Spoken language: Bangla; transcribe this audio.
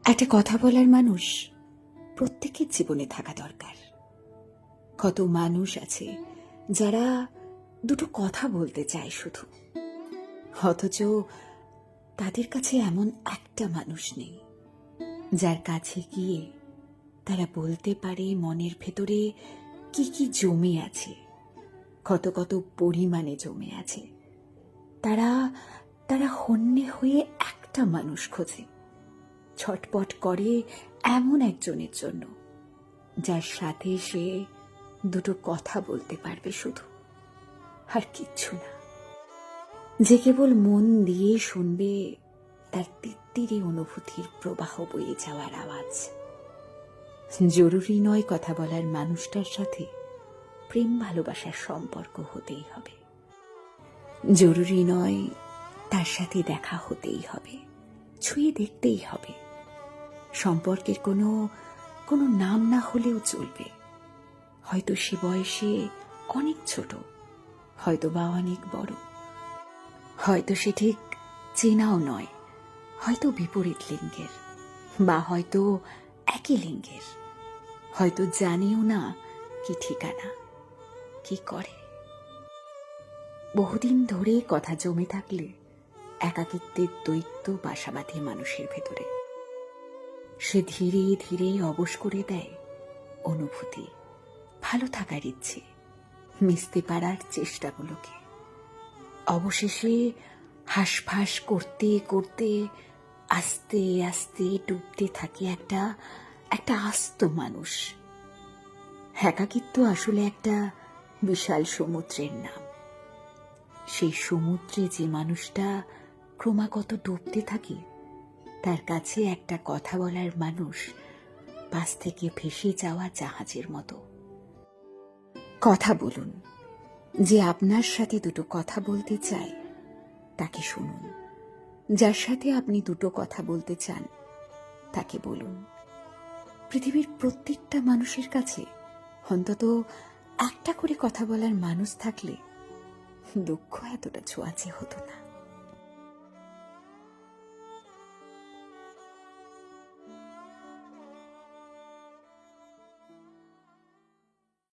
একটা কথা বলার মানুষ প্রত্যেকের জীবনে থাকা দরকার। কত মানুষ আছে যারা দুটো কথা বলতে চায় শুধু, অথচ তাদের কাছে এমন একটা মানুষ নেই যার কাছে গিয়ে তারা বলতে পারে মনের ভেতরে কি কি জমে আছে, কত কত পরিমাণে জমে আছে। তারা তারা হন্যে হয়ে একটা মানুষ খোঁজে, ছটপট করে এমন একজনের জন্য যার সাথে সে দুটো কথা বলতে পারবে শুধু, আর কিচ্ছু না। যে কেবল মন দিয়ে শুনবে তার তিত্তিরে অনুভূতির প্রবাহ বয়ে যাওয়ার আওয়াজ। জরুরি নয় কথা বলার মানুষটার সাথে প্রেম ভালোবাসার সম্পর্ক হতেই হবে, জরুরি নয় তার সাথে দেখা হতেই হবে, ছুঁয়ে দেখতেই হবে। সম্পর্কের কোনো কোনো নাম না হলেও চলবে। হয়তো সে বয়সে অনেক ছোট, হয়তো বা অনেক বড়, হয়তো সে ঠিক চেনাও নয়, হয়তো বিপরীত লিঙ্গের, বা হয়তো একই লিঙ্গের, হয়তো জানিও না কি ঠিকানা, কি করে। বহুদিন ধরে কথা জমে থাকলে একাকিত্বের দৈত্য বাসা বাঁধে মানুষের ভেতরে। সে ধীরে ধীরে অবশ করে দেয় অনুভূতি, ভালো থাকার ইচ্ছে, মিশতে পারার চেষ্টাগুলোকে। অবশেষে হাঁসফাঁস করতে করতে আস্তে আস্তে ডুবতে থাকে একটা একটা আস্ত মানুষ। একাকিত্ব আসলে একটা বিশাল সমুদ্রের নাম। সেই সমুদ্রে যে মানুষটা ক্রমাগত ডুবতে থাকে, তার কাছে একটা কথা বলার মানুষ পাশ থেকে ভেসে যাওয়া জাহাজের মতো। কথা বলুন, যে আপনার সাথে দুটো কথা বলতে চায় তাকে শুনুন, যার সাথে আপনি দুটো কথা বলতে চান তাকে বলুন। পৃথিবীর প্রত্যেকটা মানুষের কাছে অন্তত একটা করে কথা বলার মানুষ থাকলে দুঃখ এতটা ছোঁয়াচে হতো না।